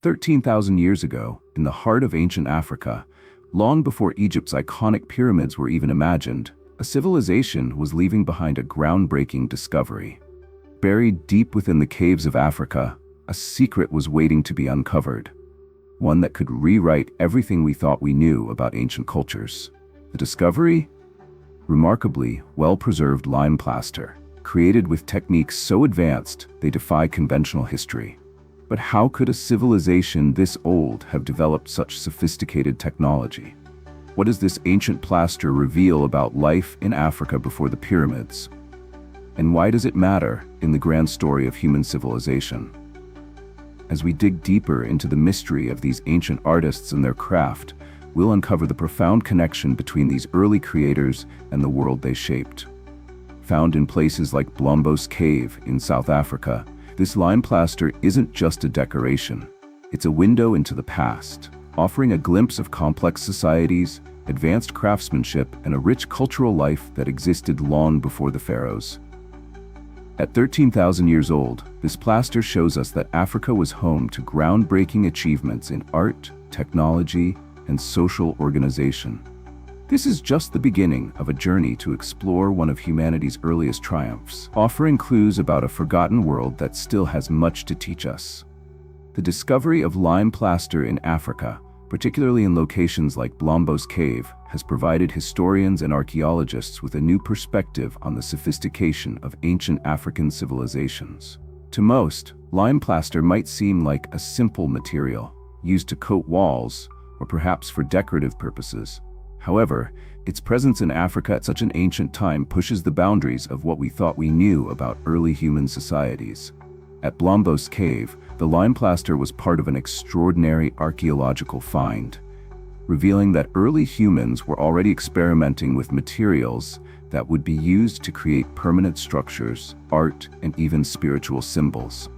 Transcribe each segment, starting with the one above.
13,000 years ago, in the heart of ancient Africa, long before Egypt's iconic pyramids were even imagined, a civilization was leaving behind a groundbreaking discovery. Buried deep within the caves of Africa, a secret was waiting to be uncovered. One that could rewrite everything we thought we knew about ancient cultures. The discovery? Remarkably well-preserved lime plaster, created with techniques so advanced they defy conventional history. But how could a civilization this old have developed such sophisticated technology? What does this ancient plaster reveal about life in Africa before the pyramids? And why does it matter in the grand story of human civilization? As we dig deeper into the mystery of these ancient artists and their craft, we'll uncover the profound connection between these early creators and the world they shaped. Found in places like Blombos Cave in South Africa, this lime plaster isn't just a decoration. It's a window into the past, offering a glimpse of complex societies, advanced craftsmanship, and a rich cultural life that existed long before the pharaohs. At 13,000 years old, this plaster shows us that Africa was home to groundbreaking achievements in art, technology, and social organization. This is just the beginning of a journey to explore one of humanity's earliest triumphs, offering clues about a forgotten world that still has much to teach us. The discovery of lime plaster in Africa, particularly in locations like Blombos Cave, has provided historians and archaeologists with a new perspective on the sophistication of ancient African civilizations. To most, lime plaster might seem like a simple material, used to coat walls, or perhaps for decorative purposes. However, its presence in Africa at such an ancient time pushes the boundaries of what we thought we knew about early human societies. At Blombos Cave, the lime plaster was part of an extraordinary archaeological find, revealing that early humans were already experimenting with materials that would be used to create permanent structures, art, and even spiritual symbols.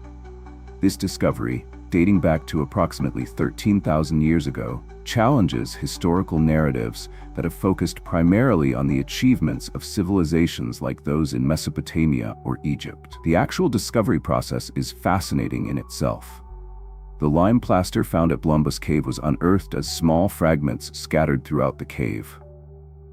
This discovery, dating back to approximately 13,000 years ago, challenges historical narratives that have focused primarily on the achievements of civilizations like those in Mesopotamia or Egypt. The actual discovery process is fascinating in itself. The lime plaster found at Blombos Cave was unearthed as small fragments scattered throughout the cave.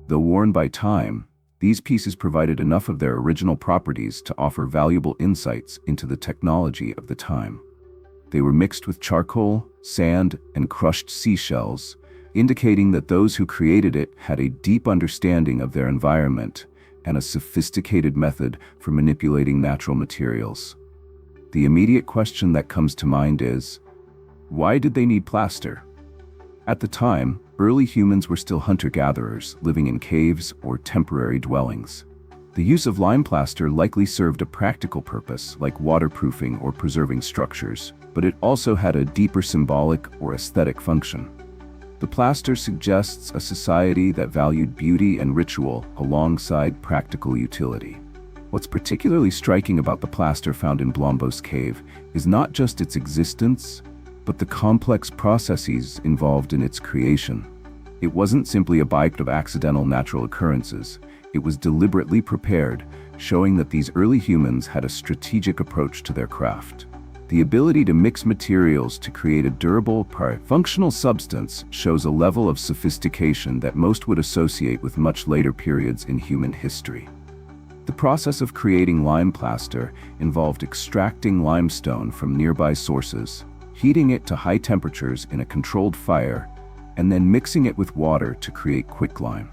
Though worn by time, these pieces provided enough of their original properties to offer valuable insights into the technology of the time. They were mixed with charcoal, sand, and crushed seashells, indicating that those who created it had a deep understanding of their environment and a sophisticated method for manipulating natural materials. The immediate question that comes to mind is, why did they need plaster? At the time, early humans were still hunter-gatherers living in caves or temporary dwellings. The use of lime plaster likely served a practical purpose, like waterproofing or preserving structures, but it also had a deeper symbolic or aesthetic function. The plaster suggests a society that valued beauty and ritual alongside practical utility. What's particularly striking about the plaster found in Blombos Cave is not just its existence, but the complex processes involved in its creation. It wasn't simply a byproduct of accidental natural occurrences. It was deliberately prepared, showing that these early humans had a strategic approach to their craft. The ability to mix materials to create a durable, functional substance shows a level of sophistication that most would associate with much later periods in human history. The process of creating lime plaster involved extracting limestone from nearby sources, heating it to high temperatures in a controlled fire, and then mixing it with water to create quicklime.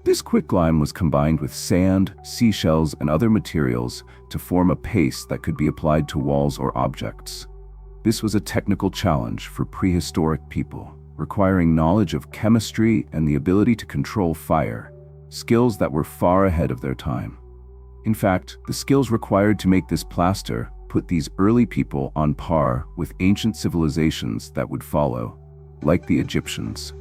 This quicklime was combined with sand, seashells, and other materials to form a paste that could be applied to walls or objects. This was a technical challenge for prehistoric people, requiring knowledge of chemistry and the ability to control fire, skills that were far ahead of their time. In fact, the skills required to make this plaster put these early people on par with ancient civilizations that would follow, like the Egyptians.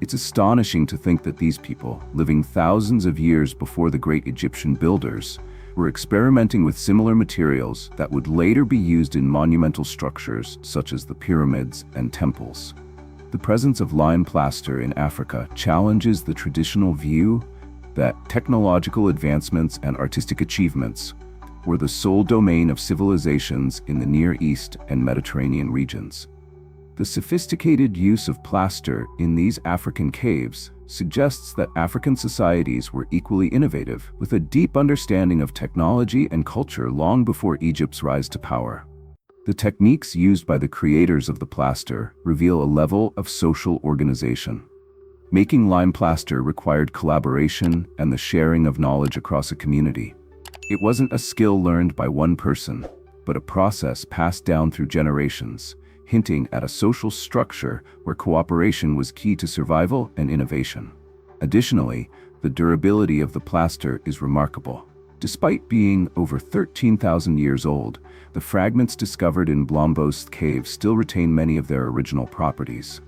It's astonishing to think that these people, living thousands of years before the great Egyptian builders, were experimenting with similar materials that would later be used in monumental structures such as the pyramids and temples. The presence of lime plaster in Africa challenges the traditional view that technological advancements and artistic achievements were the sole domain of civilizations in the Near East and Mediterranean regions. The sophisticated use of plaster in these African caves suggests that African societies were equally innovative, with a deep understanding of technology and culture long before Egypt's rise to power. The techniques used by the creators of the plaster reveal a level of social organization. Making lime plaster required collaboration and the sharing of knowledge across a community. It wasn't a skill learned by one person, but a process passed down through generations, hinting at a social structure where cooperation was key to survival and innovation. Additionally, the durability of the plaster is remarkable. Despite being over 13,000 years old, the fragments discovered in Blombos Cave still retain many of their original properties.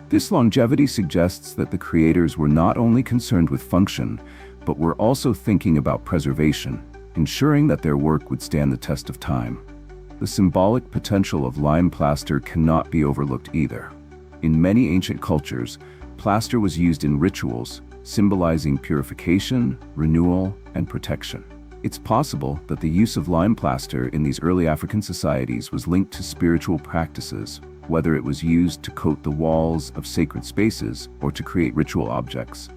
This longevity suggests that the creators were not only concerned with function, but were also thinking about preservation, ensuring that their work would stand the test of time. The symbolic potential of lime plaster cannot be overlooked either. In many ancient cultures, plaster was used in rituals, symbolizing purification, renewal, and protection. It's possible that the use of lime plaster in these early African societies was linked to spiritual practices, whether it was used to coat the walls of sacred spaces or to create ritual objects.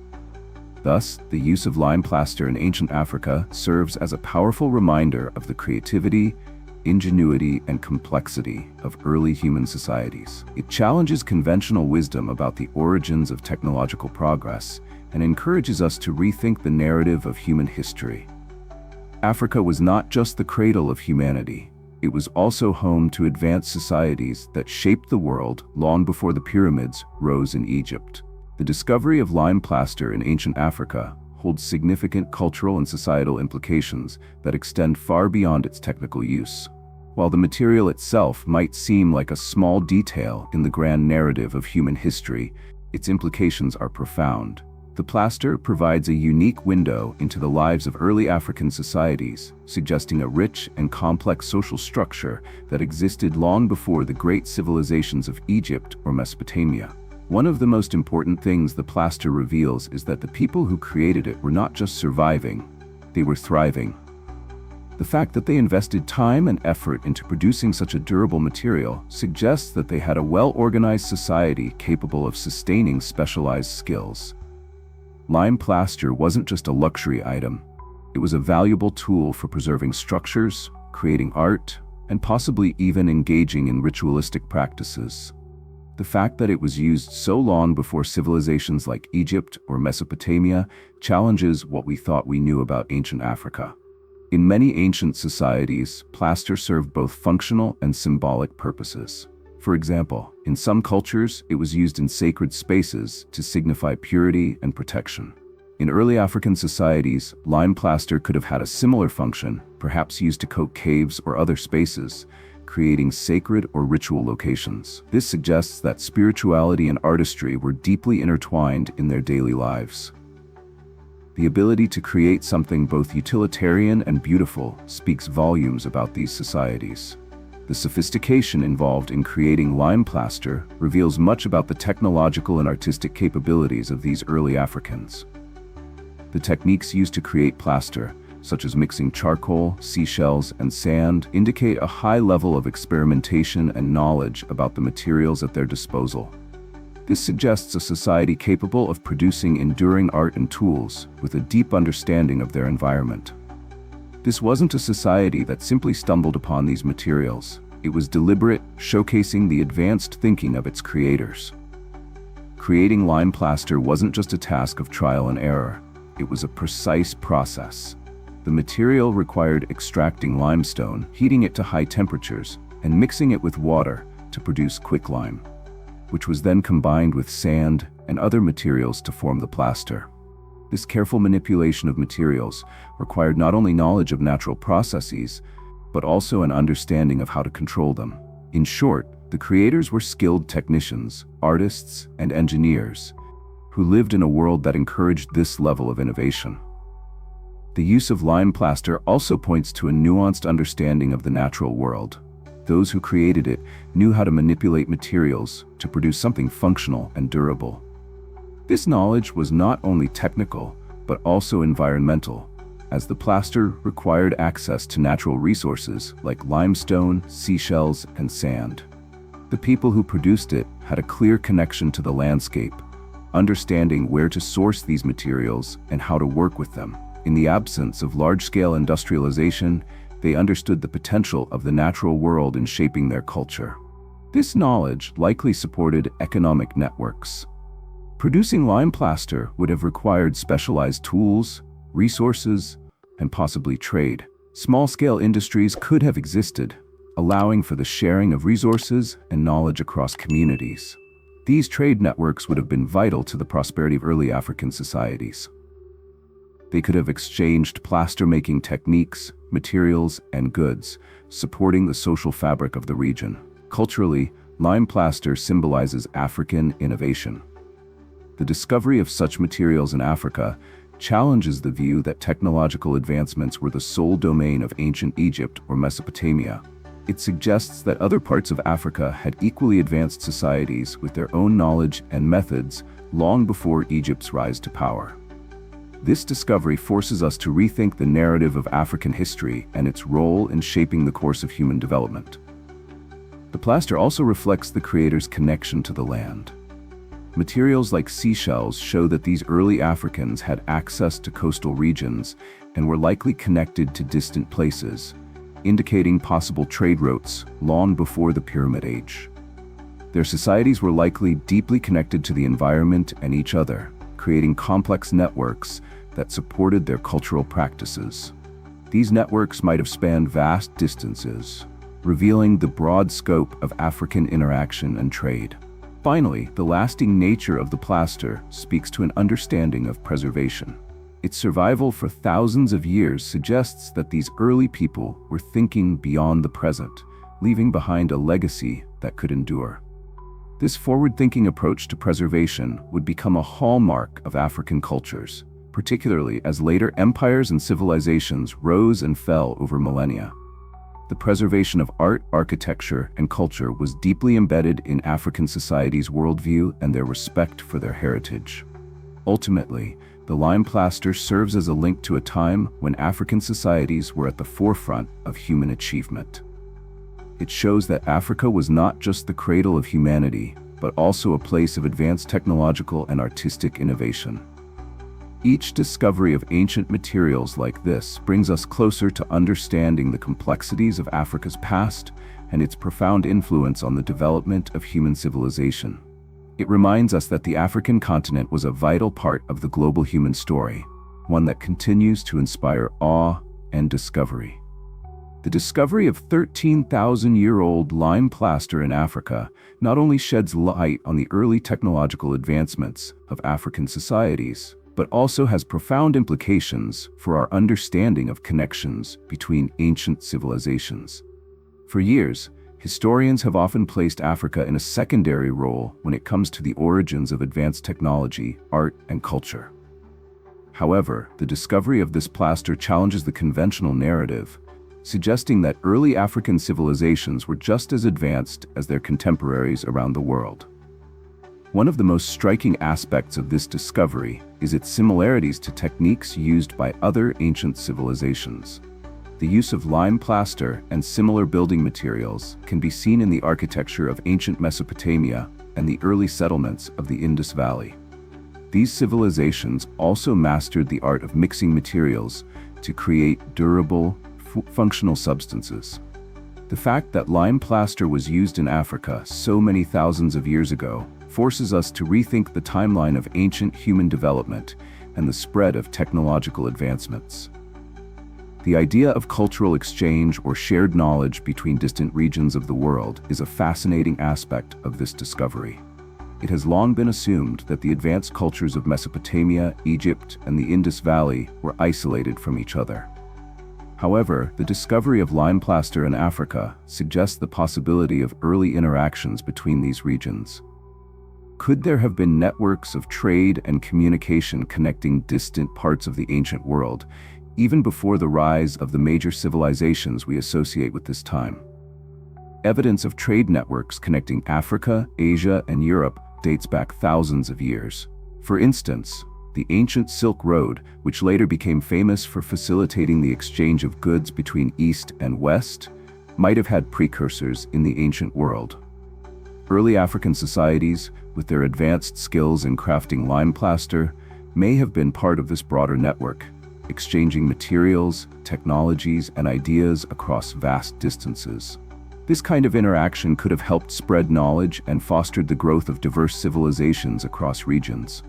Thus, the use of lime plaster in ancient Africa serves as a powerful reminder of the creativity, ingenuity, and complexity of early human societies. It challenges conventional wisdom about the origins of technological progress and encourages us to rethink the narrative of human history. Africa was not just the cradle of humanity. It was also home to advanced societies that shaped the world long before the pyramids rose in Egypt. The discovery of lime plaster in ancient Africa holds significant cultural and societal implications that extend far beyond its technical use. While the material itself might seem like a small detail in the grand narrative of human history, its implications are profound. The plaster provides a unique window into the lives of early African societies, suggesting a rich and complex social structure that existed long before the great civilizations of Egypt or Mesopotamia. One of the most important things the plaster reveals is that the people who created it were not just surviving, they were thriving. The fact that they invested time and effort into producing such a durable material suggests that they had a well-organized society capable of sustaining specialized skills. Lime plaster wasn't just a luxury item. It was a valuable tool for preserving structures, creating art, and possibly even engaging in ritualistic practices. The fact that it was used so long before civilizations like Egypt or Mesopotamia challenges what we thought we knew about ancient Africa. In many ancient societies, plaster served both functional and symbolic purposes. For example, in some cultures, it was used in sacred spaces to signify purity and protection. In early African societies, lime plaster could have had a similar function, perhaps used to coat caves or other spaces, creating sacred or ritual locations. This suggests that spirituality and artistry were deeply intertwined in their daily lives. The ability to create something both utilitarian and beautiful speaks volumes about these societies. The sophistication involved in creating lime plaster reveals much about the technological and artistic capabilities of these early Africans. The techniques used to create plaster, such as mixing charcoal, seashells, and sand, indicate a high level of experimentation and knowledge about the materials at their disposal. This suggests a society capable of producing enduring art and tools with a deep understanding of their environment. This wasn't a society that simply stumbled upon these materials. It was deliberate, showcasing the advanced thinking of its creators. Creating lime plaster wasn't just a task of trial and error. It was a precise process. The material required extracting limestone, heating it to high temperatures, and mixing it with water to produce quicklime, which was then combined with sand and other materials to form the plaster. This careful manipulation of materials required not only knowledge of natural processes, but also an understanding of how to control them. In short, the creators were skilled technicians, artists, and engineers who lived in a world that encouraged this level of innovation. The use of lime plaster also points to a nuanced understanding of the natural world. Those who created it knew how to manipulate materials to produce something functional and durable. This knowledge was not only technical, but also environmental, as the plaster required access to natural resources like limestone, seashells, and sand. The people who produced it had a clear connection to the landscape, understanding where to source these materials and how to work with them. In the absence of large-scale industrialization, they understood the potential of the natural world in shaping their culture. This knowledge likely supported economic networks. Producing lime plaster would have required specialized tools, resources, and possibly trade. Small-scale industries could have existed, allowing for the sharing of resources and knowledge across communities. These trade networks would have been vital to the prosperity of early African societies. They could have exchanged plaster-making techniques, materials, and goods, supporting the social fabric of the region. Culturally, lime plaster symbolizes African innovation. The discovery of such materials in Africa challenges the view that technological advancements were the sole domain of ancient Egypt or Mesopotamia. It suggests that other parts of Africa had equally advanced societies with their own knowledge and methods long before Egypt's rise to power. This discovery forces us to rethink the narrative of African history and its role in shaping the course of human development. The plaster also reflects the creator's connection to the land. Materials like seashells show that these early Africans had access to coastal regions and were likely connected to distant places, indicating possible trade routes long before the Pyramid Age. Their societies were likely deeply connected to the environment and each other, creating complex networks that supported their cultural practices. These networks might have spanned vast distances, revealing the broad scope of African interaction and trade. Finally, the lasting nature of the plaster speaks to an understanding of preservation. Its survival for thousands of years suggests that these early people were thinking beyond the present, leaving behind a legacy that could endure. This forward-thinking approach to preservation would become a hallmark of African cultures, particularly as later empires and civilizations rose and fell over millennia. The preservation of art, architecture, and culture was deeply embedded in African societies' worldview and their respect for their heritage. Ultimately, the lime plaster serves as a link to a time when African societies were at the forefront of human achievement. It shows that Africa was not just the cradle of humanity, but also a place of advanced technological and artistic innovation. Each discovery of ancient materials like this brings us closer to understanding the complexities of Africa's past and its profound influence on the development of human civilization. It reminds us that the African continent was a vital part of the global human story, one that continues to inspire awe and discovery. The discovery of 13,000-year-old lime plaster in Africa not only sheds light on the early technological advancements of African societies, but also has profound implications for our understanding of connections between ancient civilizations. For years, historians have often placed Africa in a secondary role when it comes to the origins of advanced technology, art, and culture. However, the discovery of this plaster challenges the conventional narrative, suggesting that early African civilizations were just as advanced as their contemporaries around the world. One of the most striking aspects of this discovery is its similarities to techniques used by other ancient civilizations. The use of lime plaster and similar building materials can be seen in the architecture of ancient Mesopotamia and the early settlements of the Indus Valley. These civilizations also mastered the art of mixing materials to create durable, functional substances. The fact that lime plaster was used in Africa so many thousands of years ago forces us to rethink the timeline of ancient human development and the spread of technological advancements. The idea of cultural exchange or shared knowledge between distant regions of the world is a fascinating aspect of this discovery. It has long been assumed that the advanced cultures of Mesopotamia, Egypt, and the Indus Valley were isolated from each other. However, the discovery of lime plaster in Africa suggests the possibility of early interactions between these regions. Could there have been networks of trade and communication connecting distant parts of the ancient world, even before the rise of the major civilizations we associate with this time? Evidence of trade networks connecting Africa, Asia, and Europe dates back thousands of years. For instance, the ancient Silk Road, which later became famous for facilitating the exchange of goods between East and West, might have had precursors in the ancient world. Early African societies, with their advanced skills in crafting lime plaster, may have been part of this broader network, exchanging materials, technologies, and ideas across vast distances. This kind of interaction could have helped spread knowledge and fostered the growth of diverse civilizations across regions.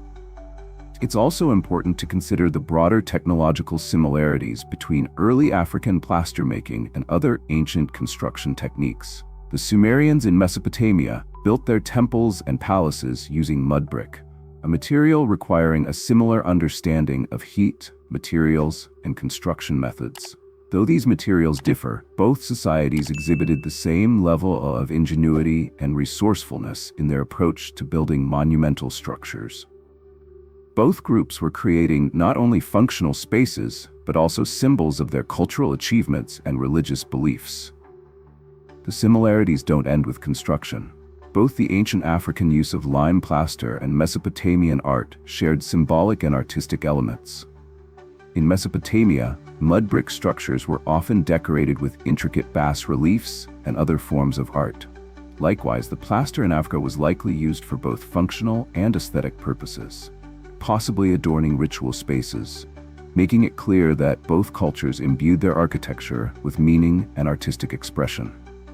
It's also important to consider the broader technological similarities between early African plaster making and other ancient construction techniques. The Sumerians in Mesopotamia built their temples and palaces using mud brick, a material requiring a similar understanding of heat, materials, and construction methods. Though these materials differ, both societies exhibited the same level of ingenuity and resourcefulness in their approach to building monumental structures. Both groups were creating not only functional spaces, but also symbols of their cultural achievements and religious beliefs. The similarities don't end with construction. Both the ancient African use of lime plaster and Mesopotamian art shared symbolic and artistic elements. In Mesopotamia, mud brick structures were often decorated with intricate bas-reliefs and other forms of art. Likewise, the plaster in Africa was likely used for both functional and aesthetic purposes, possibly adorning ritual spaces, making it clear that both cultures imbued their architecture with meaning and artistic expression.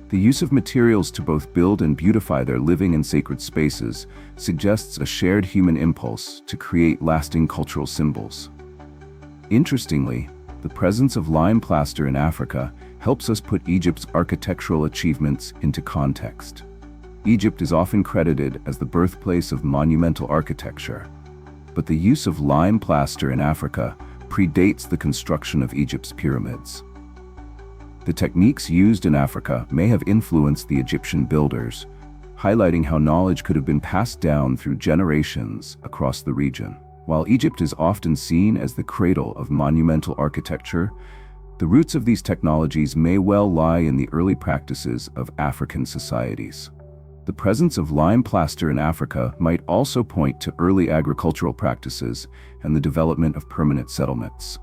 The use of materials to both build and beautify their living and sacred spaces suggests a shared human impulse to create lasting cultural symbols. Interestingly, the presence of lime plaster in Africa helps us put Egypt's architectural achievements into context. Egypt is often credited as the birthplace of monumental architecture, but the use of lime plaster in Africa predates the construction of Egypt's pyramids. The techniques used in Africa may have influenced the Egyptian builders, highlighting how knowledge could have been passed down through generations across the region. While Egypt is often seen as the cradle of monumental architecture, the roots of these technologies may well lie in the early practices of African societies. The presence of lime plaster in Africa might also point to early agricultural practices and the development of permanent settlements.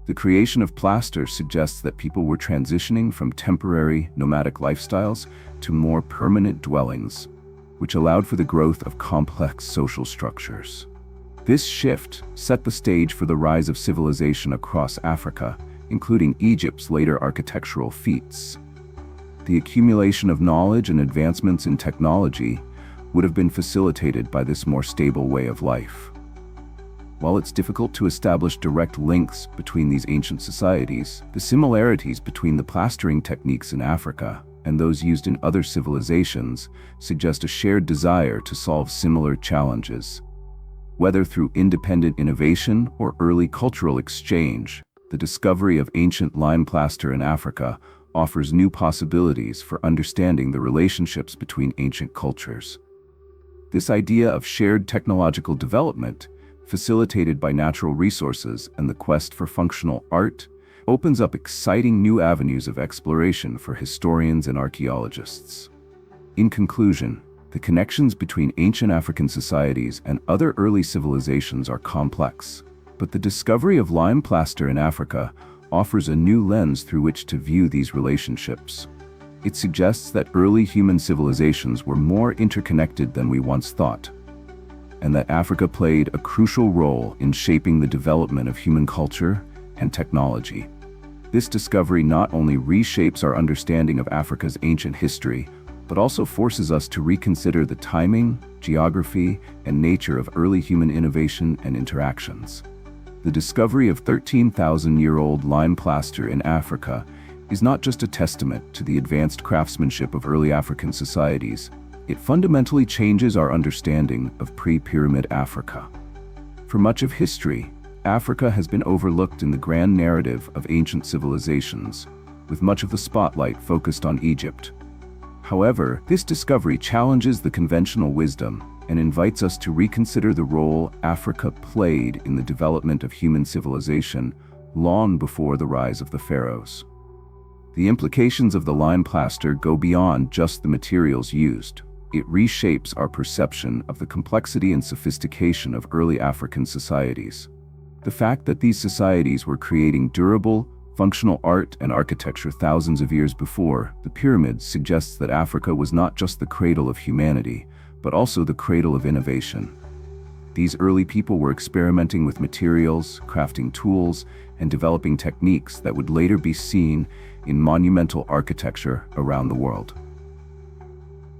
The creation of plaster suggests that people were transitioning from temporary, nomadic lifestyles to more permanent dwellings, which allowed for the growth of complex social structures. This shift set the stage for the rise of civilization across Africa, including Egypt's later architectural feats. The accumulation of knowledge and advancements in technology would have been facilitated by this more stable way of life. While it's difficult to establish direct links between these ancient societies, the similarities between the plastering techniques in Africa and those used in other civilizations suggest a shared desire to solve similar challenges. Whether through independent innovation or early cultural exchange, the discovery of ancient lime plaster in Africa offers new possibilities for understanding the relationships between ancient cultures. This idea of shared technological development, facilitated by natural resources and the quest for functional art, opens up exciting new avenues of exploration for historians and archaeologists. In conclusion, the connections between ancient African societies and other early civilizations are complex, but the discovery of lime plaster in Africa offers a new lens through which to view these relationships. It suggests that early human civilizations were more interconnected than we once thought, and that Africa played a crucial role in shaping the development of human culture and technology. This discovery not only reshapes our understanding of Africa's ancient history, but also forces us to reconsider the timing, geography, and nature of early human innovation and interactions. The discovery of 13,000-year-old lime plaster in Africa is not just a testament to the advanced craftsmanship of early African societies. It fundamentally changes our understanding of pre-pyramid Africa. For much of history, Africa has been overlooked in the grand narrative of ancient civilizations, with much of the spotlight focused on Egypt. However, this discovery challenges the conventional wisdom and invites us to reconsider the role Africa played in the development of human civilization long before the rise of the pharaohs. The implications of the lime plaster go beyond just the materials used. It reshapes our perception of the complexity and sophistication of early African societies. The fact that these societies were creating durable, Functional art and architecture thousands of years before the pyramids suggests that Africa was not just the cradle of humanity, but also the cradle of innovation. These early people were experimenting with materials, crafting tools, and developing techniques that would later be seen in monumental architecture around the world.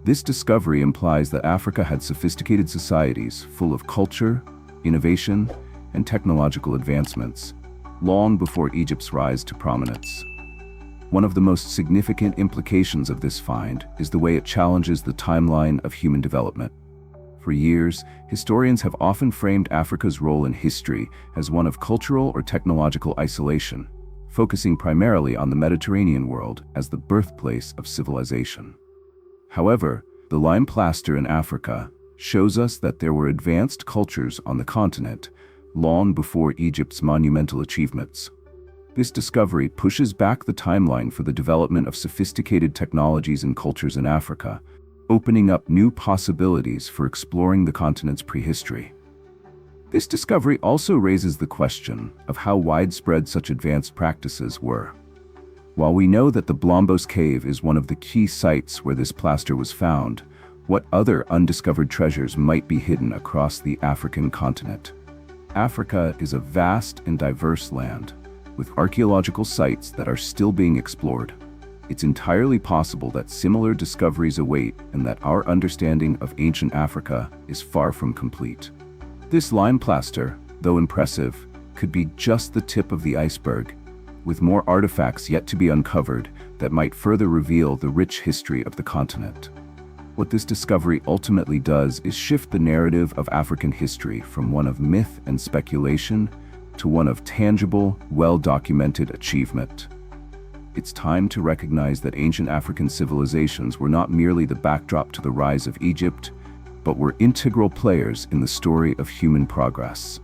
This discovery implies that Africa had sophisticated societies full of culture, innovation, and technological advancements, long before Egypt's rise to prominence. One of the most significant implications of this find is the way it challenges the timeline of human development. For years, historians have often framed Africa's role in history as one of cultural or technological isolation, focusing primarily on the Mediterranean world as the birthplace of civilization. However, the lime plaster in Africa shows us that there were advanced cultures on the continent long before Egypt's monumental achievements. This discovery pushes back the timeline for the development of sophisticated technologies and cultures in Africa, opening up new possibilities for exploring the continent's prehistory. This discovery also raises the question of how widespread such advanced practices were. While we know that the Blombos Cave is one of the key sites where this plaster was found, what other undiscovered treasures might be hidden across the African continent? Africa is a vast and diverse land, with archaeological sites that are still being explored. It's entirely possible that similar discoveries await and that our understanding of ancient Africa is far from complete. This lime plaster, though impressive, could be just the tip of the iceberg, with more artifacts yet to be uncovered that might further reveal the rich history of the continent. What this discovery ultimately does is shift the narrative of African history from one of myth and speculation to one of tangible, well-documented achievement. It's time to recognize that ancient African civilizations were not merely the backdrop to the rise of Egypt, but were integral players in the story of human progress.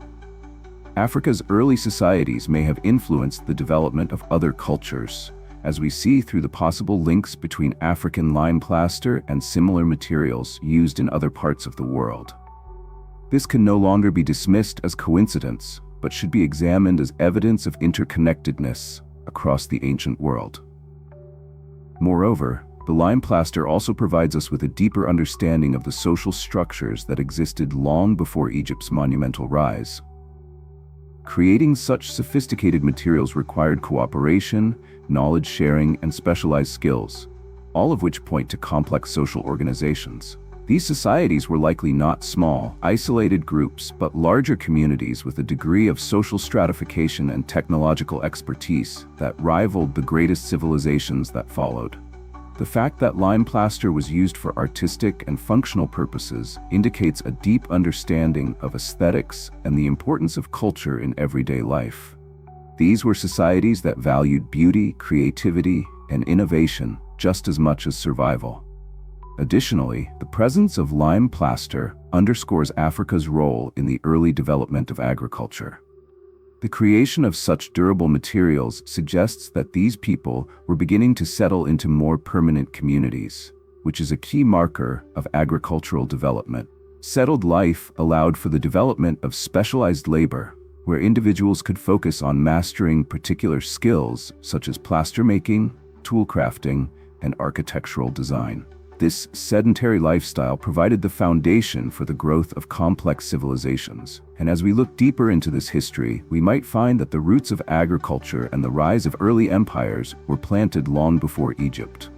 Africa's early societies may have influenced the development of other cultures, as we see through the possible links between African lime plaster and similar materials used in other parts of the world. This can no longer be dismissed as coincidence, but should be examined as evidence of interconnectedness across the ancient world. Moreover, the lime plaster also provides us with a deeper understanding of the social structures that existed long before Egypt's monumental rise. Creating such sophisticated materials required cooperation, knowledge sharing, and specialized skills, all of which point to complex social organizations. These societies were likely not small, isolated groups, but larger communities with a degree of social stratification and technological expertise that rivaled the greatest civilizations that followed. The fact that lime plaster was used for artistic and functional purposes indicates a deep understanding of aesthetics and the importance of culture in everyday life. These were societies that valued beauty, creativity, and innovation just as much as survival. Additionally, the presence of lime plaster underscores Africa's role in the early development of agriculture. The creation of such durable materials suggests that these people were beginning to settle into more permanent communities, which is a key marker of agricultural development. Settled life allowed for the development of specialized labor, where individuals could focus on mastering particular skills such as plaster making, tool crafting, and architectural design. This sedentary lifestyle provided the foundation for the growth of complex civilizations. And as we look deeper into this history, we might find that the roots of agriculture and the rise of early empires were planted long before Egypt.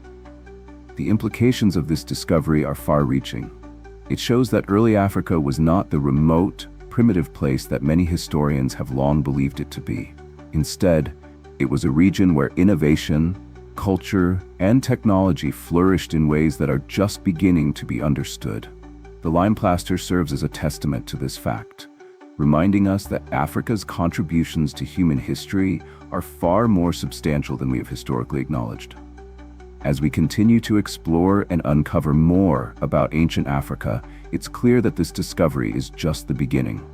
The implications of this discovery are far-reaching. It shows that early Africa was not the remote, primitive place that many historians have long believed it to be. Instead, it was a region where innovation, culture, and technology flourished in ways that are just beginning to be understood. The lime plaster serves as a testament to this fact, reminding us that Africa's contributions to human history are far more substantial than we have historically acknowledged. As we continue to explore and uncover more about ancient Africa, it's clear that this discovery is just the beginning.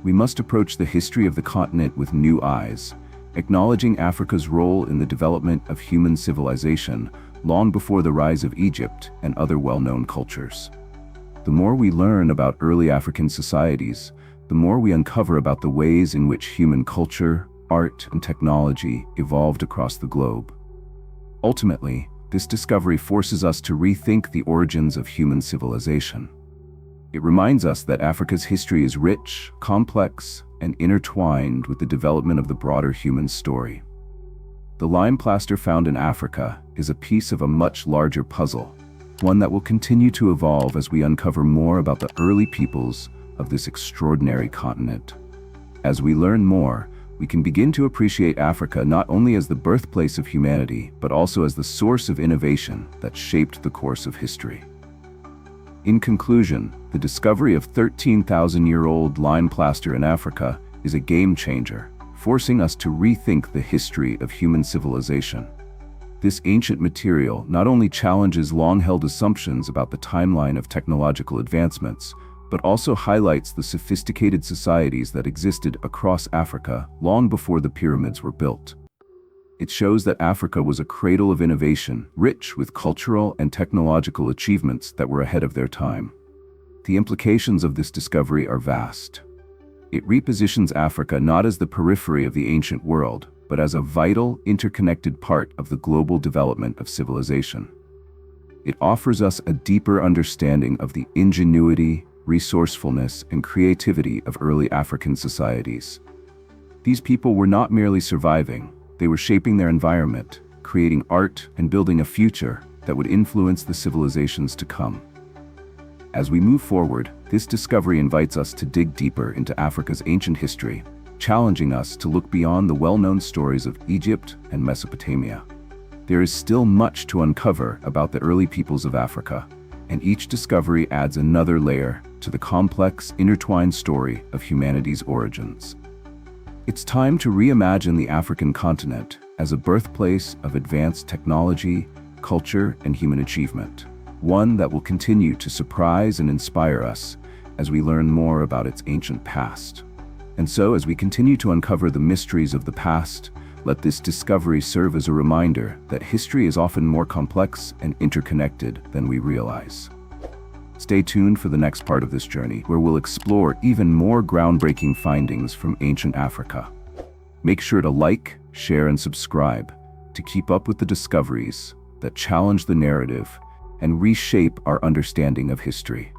We must approach the history of the continent with new eyes, acknowledging Africa's role in the development of human civilization long before the rise of Egypt and other well-known cultures. The more we learn about early African societies, the more we uncover about the ways in which human culture, art, and technology evolved across the globe. Ultimately, this discovery forces us to rethink the origins of human civilization. It reminds us that Africa's history is rich, complex, and intertwined with the development of the broader human story. The lime plaster found in Africa is a piece of a much larger puzzle, one that will continue to evolve as we uncover more about the early peoples of this extraordinary continent. As we learn more, we can begin to appreciate Africa not only as the birthplace of humanity, but also as the source of innovation that shaped the course of history. In conclusion, the discovery of 13,000-year-old lime plaster in Africa is a game changer, forcing us to rethink the history of human civilization. This ancient material not only challenges long-held assumptions about the timeline of technological advancements, but also highlights the sophisticated societies that existed across Africa long before the pyramids were built. It shows that Africa was a cradle of innovation, rich with cultural and technological achievements that were ahead of their time. The implications of this discovery are vast. It repositions Africa not as the periphery of the ancient world, but as a vital, interconnected part of the global development of civilization. It offers us a deeper understanding of the ingenuity, resourcefulness, and creativity of early African societies. These people were not merely surviving, they were shaping their environment, creating art, and building a future that would influence the civilizations to come. As we move forward, this discovery invites us to dig deeper into Africa's ancient history, challenging us to look beyond the well-known stories of Egypt and Mesopotamia. There is still much to uncover about the early peoples of Africa, and each discovery adds another layer to the complex, intertwined story of humanity's origins. It's time to reimagine the African continent as a birthplace of advanced technology, culture, and human achievement, one that will continue to surprise and inspire us as we learn more about its ancient past. And so, as we continue to uncover the mysteries of the past, let this discovery serve as a reminder that history is often more complex and interconnected than we realize. Stay tuned for the next part of this journey, where we'll explore even more groundbreaking findings from ancient Africa. Make sure to like, share, and subscribe to keep up with the discoveries that challenge the narrative and reshape our understanding of history.